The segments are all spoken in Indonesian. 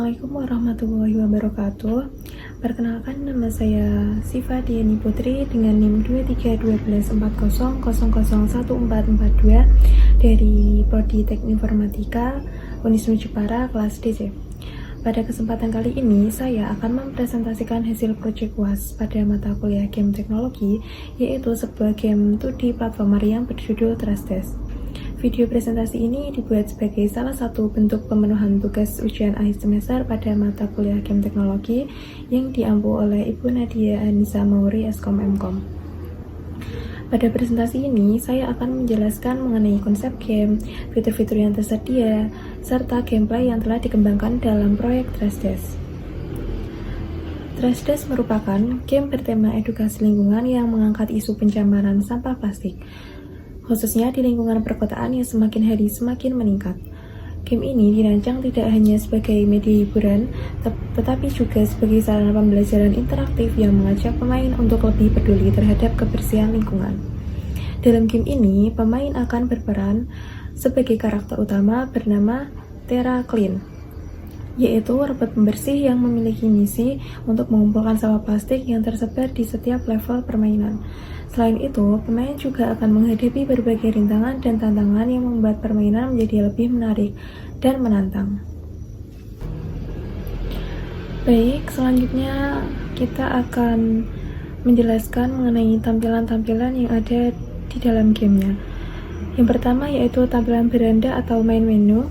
Assalamualaikum warahmatullahi wabarakatuh. Perkenalkan, nama saya Siva Diani Putri dengan NIM 231240001442 dari Prodi Teknik Informatika Unisnu Jepara kelas DC. Pada kesempatan kali ini, saya akan mempresentasikan hasil proyek UAS pada mata kuliah Game Teknologi, yaitu sebuah game 2D platformer yang berjudul Trash Dash. Video presentasi ini dibuat sebagai salah satu bentuk pemenuhan tugas ujian akhir semester pada mata kuliah Game Teknologi yang diampu oleh Ibu Nadia Anissa Mauri Eskom Mkom. Pada presentasi ini, saya akan menjelaskan mengenai konsep game, fitur-fitur yang tersedia, serta gameplay yang telah dikembangkan dalam proyek Trash Dash. Trash Dash merupakan game bertema edukasi lingkungan yang mengangkat isu pencemaran sampah plastik, khususnya di lingkungan perkotaan yang semakin hari semakin meningkat. Game ini dirancang tidak hanya sebagai media hiburan, tetapi juga sebagai sarana pembelajaran interaktif yang mengajak pemain untuk lebih peduli terhadap kebersihan lingkungan. Dalam game ini, pemain akan berperan sebagai karakter utama bernama Terra Clean, yaitu robot pembersih yang memiliki misi untuk mengumpulkan sampah plastik yang tersebar di setiap level permainan. Selain itu, pemain juga akan menghadapi berbagai rintangan dan tantangan yang membuat permainan menjadi lebih menarik dan menantang. Baik, selanjutnya kita akan menjelaskan mengenai tampilan-tampilan yang ada di dalam gamenya. Yang pertama yaitu tampilan beranda atau main menu.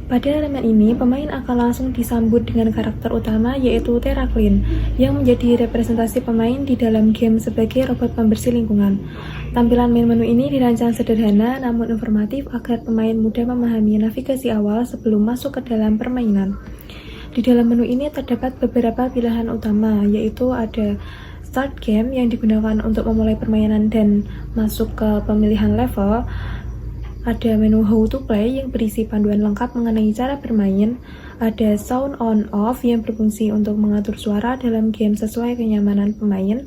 Pada elemen ini, pemain akan langsung disambut dengan karakter utama yaitu Terra Clean yang menjadi representasi pemain di dalam game sebagai robot pembersih lingkungan. Tampilan main menu ini dirancang sederhana namun informatif agar pemain mudah memahami navigasi awal sebelum masuk ke dalam permainan. Di dalam menu ini terdapat beberapa pilihan utama, yaitu ada Start Game yang digunakan untuk memulai permainan dan masuk ke pemilihan level. Ada menu How to Play yang berisi panduan lengkap mengenai cara bermain. Ada Sound On Off yang berfungsi untuk mengatur suara dalam game sesuai kenyamanan pemain.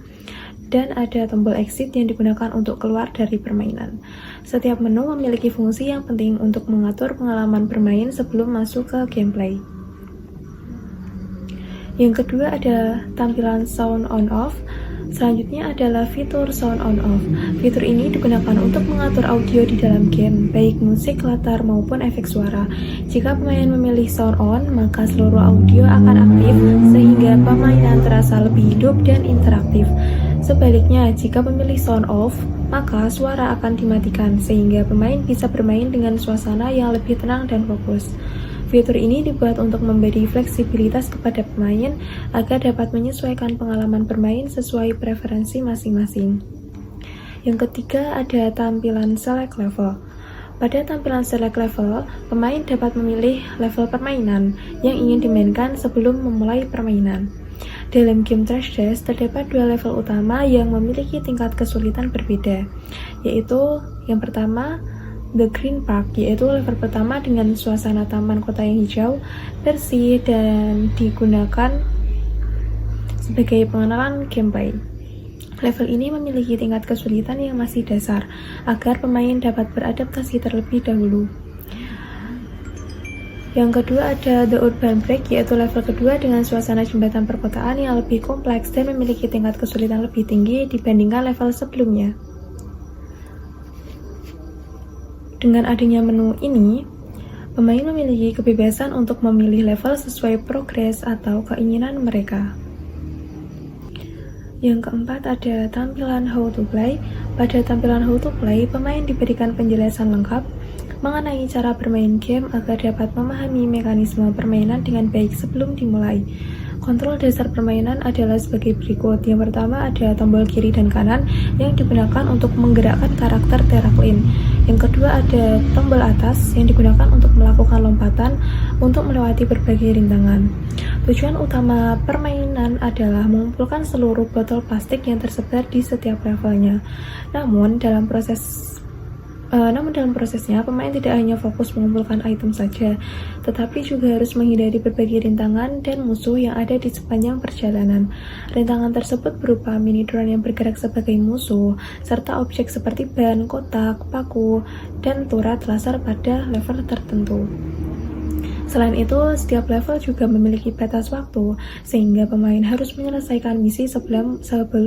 Dan ada tombol Exit yang digunakan untuk keluar dari permainan. Setiap menu memiliki fungsi yang penting untuk mengatur pengalaman bermain sebelum masuk ke gameplay. Yang kedua ada tampilan Sound On Off. Selanjutnya adalah fitur Sound On Off. Fitur ini digunakan untuk mengatur audio di dalam game, baik musik, latar, maupun efek suara. Jika pemain memilih Sound On, maka seluruh audio akan aktif sehingga permainan terasa lebih hidup dan interaktif. Sebaliknya, jika memilih Sound Off, maka suara akan dimatikan sehingga pemain bisa bermain dengan suasana yang lebih tenang dan fokus. Fitur ini dibuat untuk memberi fleksibilitas kepada pemain agar dapat menyesuaikan pengalaman bermain sesuai preferensi masing-masing. Yang ketiga ada tampilan Select Level. Pada tampilan Select Level, pemain dapat memilih level permainan yang ingin dimainkan sebelum memulai permainan. Dalam game Trash Dash terdapat dua level utama yang memiliki tingkat kesulitan berbeda, yaitu yang pertama The Green Park, yaitu level pertama dengan suasana taman kota yang hijau, bersih, dan digunakan sebagai pengenalan gameplay. Level ini memiliki tingkat kesulitan yang masih dasar, agar pemain dapat beradaptasi terlebih dahulu. Yang kedua ada The Urban Break, yaitu level kedua dengan suasana jembatan perkotaan yang lebih kompleks dan memiliki tingkat kesulitan lebih tinggi dibandingkan level sebelumnya. Dengan adanya menu ini, pemain memiliki kebebasan untuk memilih level sesuai progres atau keinginan mereka. Yang keempat ada tampilan How to Play. Pada tampilan How to Play, pemain diberikan penjelasan lengkap mengenai cara bermain game agar dapat memahami mekanisme permainan dengan baik sebelum dimulai. Kontrol dasar permainan adalah sebagai berikut. Yang pertama ada tombol kiri dan kanan yang digunakan untuk menggerakkan karakter Terra Clean. Yang kedua ada tombol atas yang digunakan untuk melakukan lompatan untuk melewati berbagai rintangan. Tujuan utama permainan adalah mengumpulkan seluruh botol plastik yang tersebar di setiap levelnya. Namun dalam prosesnya, pemain tidak hanya fokus mengumpulkan item saja, tetapi juga harus menghindari berbagai rintangan dan musuh yang ada di sepanjang perjalanan. Rintangan tersebut berupa mini drone yang bergerak sebagai musuh, serta objek seperti ban, kotak, paku, dan turret laser pada level tertentu. Selain itu, setiap level juga memiliki batas waktu, sehingga pemain harus menyelesaikan misi sebelum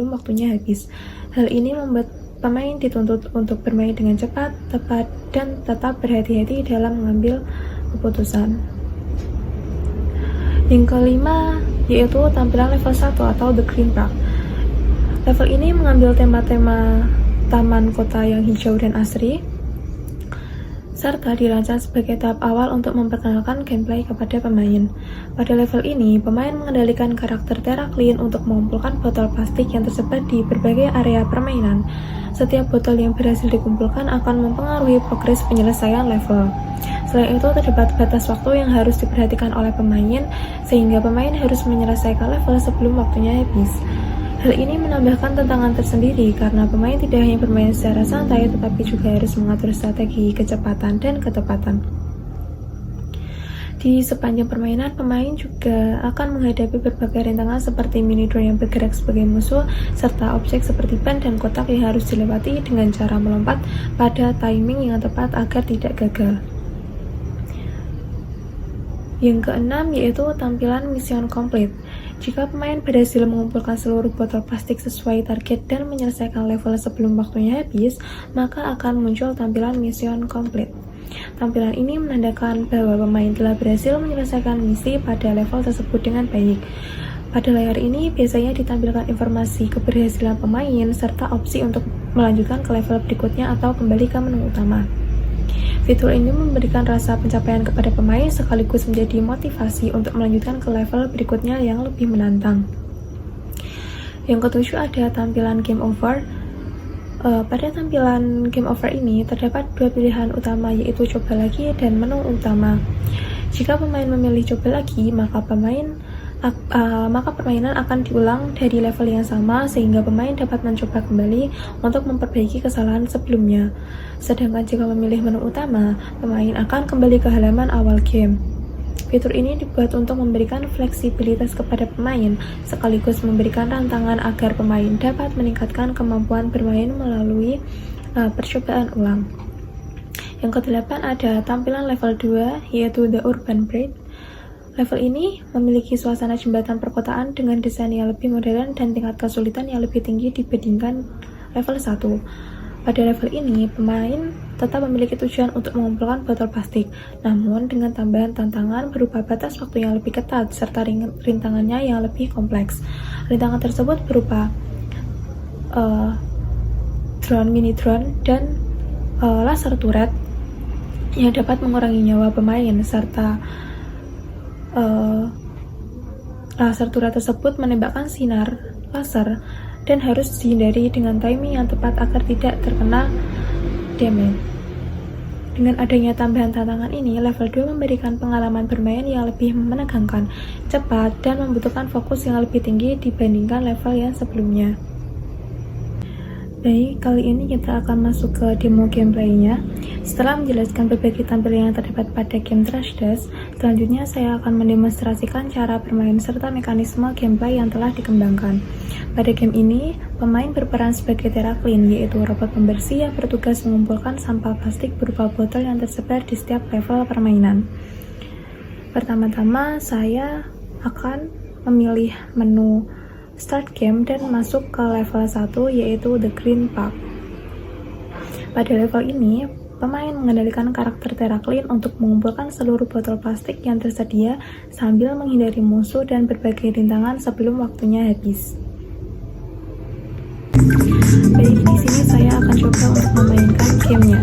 waktunya habis. Hal ini membuat pemain dituntut untuk bermain dengan cepat, tepat, dan tetap berhati-hati dalam mengambil keputusan. Yang kelima, yaitu tampilan level 1 atau The Green Park. Level ini mengambil tema-tema taman kota yang hijau dan asri, serta dirancang sebagai tahap awal untuk memperkenalkan gameplay kepada pemain. Pada level ini, pemain mengendalikan karakter Terraklin untuk mengumpulkan botol plastik yang tersebar di berbagai area permainan. Setiap botol yang berhasil dikumpulkan akan mempengaruhi progres penyelesaian level. Selain itu, terdapat batas waktu yang harus diperhatikan oleh pemain, sehingga pemain harus menyelesaikan level sebelum waktunya habis. Hal ini menambahkan tantangan tersendiri karena pemain tidak hanya bermain secara santai tetapi juga harus mengatur strategi, kecepatan, dan ketepatan. Di sepanjang permainan, pemain juga akan menghadapi berbagai rintangan seperti mini drone yang bergerak sebagai musuh, serta objek seperti ban dan kotak yang harus dilewati dengan cara melompat pada timing yang tepat agar tidak gagal. Yang keenam yaitu tampilan mission complete. Jika pemain berhasil mengumpulkan seluruh botol plastik sesuai target dan menyelesaikan level sebelum waktunya habis, maka akan muncul tampilan mission complete. Tampilan ini menandakan bahwa pemain telah berhasil menyelesaikan misi pada level tersebut dengan baik. Pada layar ini biasanya ditampilkan informasi keberhasilan pemain serta opsi untuk melanjutkan ke level berikutnya atau kembali ke menu utama. Fitur ini memberikan rasa pencapaian kepada pemain sekaligus menjadi motivasi untuk melanjutkan ke level berikutnya yang lebih menantang. Yang ketujuh ada tampilan Game Over. Pada tampilan Game Over ini terdapat dua pilihan utama yaitu coba lagi dan menu utama. Jika pemain memilih coba lagi, maka permainan akan diulang dari level yang sama sehingga pemain dapat mencoba kembali untuk memperbaiki kesalahan sebelumnya. Sedangkan jika memilih menu utama, pemain akan kembali ke halaman awal game. Fitur ini dibuat untuk memberikan fleksibilitas kepada pemain sekaligus memberikan tantangan agar pemain dapat meningkatkan kemampuan bermain melalui percobaan ulang. Yang kedelapan ada tampilan level 2 yaitu The Urban Bridge. Level ini memiliki suasana jembatan perkotaan dengan desain yang lebih modern dan tingkat kesulitan yang lebih tinggi dibandingkan level 1. Pada level ini, pemain tetap memiliki tujuan untuk mengumpulkan botol plastik, namun dengan tambahan tantangan berupa batas waktu yang lebih ketat serta rintangannya yang lebih kompleks. Rintangan tersebut berupa mini drone, dan laser turret yang dapat mengurangi nyawa pemain serta laser turret tersebut menembakkan sinar laser dan harus dihindari dengan timing yang tepat agar tidak terkena damage. Dengan adanya tambahan tantangan ini, level 2 memberikan pengalaman bermain yang lebih menegangkan, cepat, dan membutuhkan fokus yang lebih tinggi dibandingkan level yang sebelumnya. Baik, kali ini kita akan masuk ke demo gameplaynya. Setelah menjelaskan berbagai tampilan yang terdapat pada game Trash Dash, selanjutnya saya akan mendemonstrasikan cara bermain serta mekanisme gameplay yang telah dikembangkan. Pada game ini, pemain berperan sebagai Terraklin, yaitu robot pembersih yang bertugas mengumpulkan sampah plastik berupa botol yang tersebar di setiap level permainan. Pertama-tama, saya akan memilih menu Start Game dan masuk ke level 1 yaitu The Green Park. Pada level ini, pemain mengendalikan karakter Terraklin untuk mengumpulkan seluruh botol plastik yang tersedia sambil menghindari musuh dan berbagai rintangan sebelum waktunya habis. Baik, di sini saya akan coba untuk memainkan gamenya.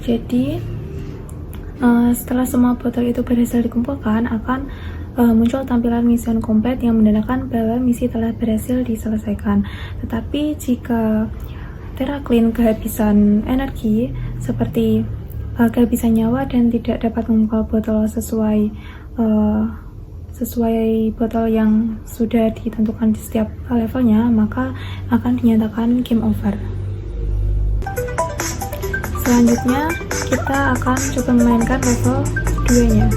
Jadi setelah semua botol itu berhasil dikumpulkan, akan muncul tampilan mission complete yang menandakan bahwa misi telah berhasil diselesaikan. Tetapi jika Terraklin kehabisan energi seperti kehabisan nyawa dan tidak dapat membuka botol sesuai botol yang sudah ditentukan di setiap levelnya, maka akan dinyatakan game over. Selanjutnya kita akan coba memainkan level 2-nya.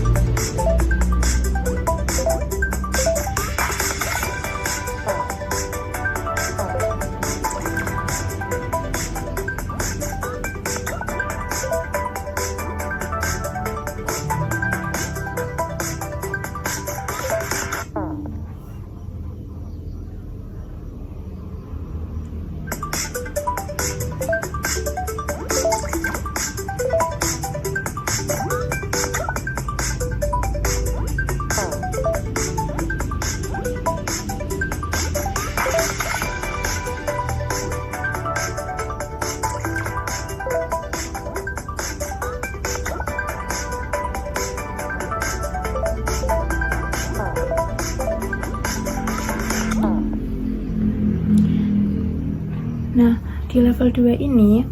Nah, di level 2 ini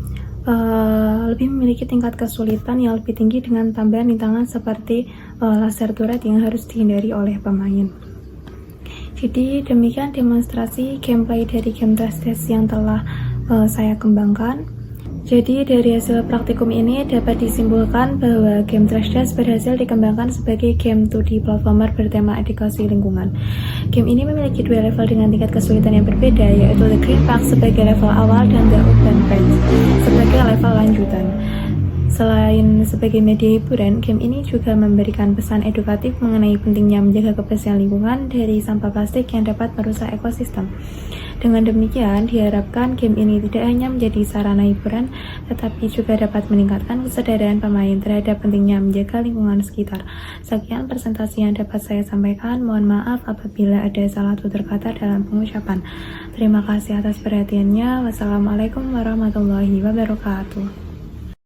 lebih memiliki tingkat kesulitan yang lebih tinggi dengan tambahan rintangan seperti laser turret yang harus dihindari oleh pemain. Jadi demikian demonstrasi gameplay dari game Trash Dash yang telah saya kembangkan. Jadi dari hasil praktikum ini dapat disimpulkan bahwa game Trash Dash berhasil dikembangkan sebagai game 2D platformer bertema edukasi lingkungan. Game ini memiliki dua level dengan tingkat kesulitan yang berbeda, yaitu The Green Park sebagai level awal dan The Open Range sebagai level lanjutan. Selain sebagai media hiburan, game ini juga memberikan pesan edukatif mengenai pentingnya menjaga kebersihan lingkungan dari sampah plastik yang dapat merusak ekosistem. Dengan demikian, diharapkan game ini tidak hanya menjadi sarana hiburan, tetapi juga dapat meningkatkan kesadaran pemain terhadap pentingnya menjaga lingkungan sekitar. Sekian presentasi yang dapat saya sampaikan. Mohon maaf apabila ada salah tutur kata dalam pengucapan. Terima kasih atas perhatiannya. Wassalamualaikum warahmatullahi wabarakatuh.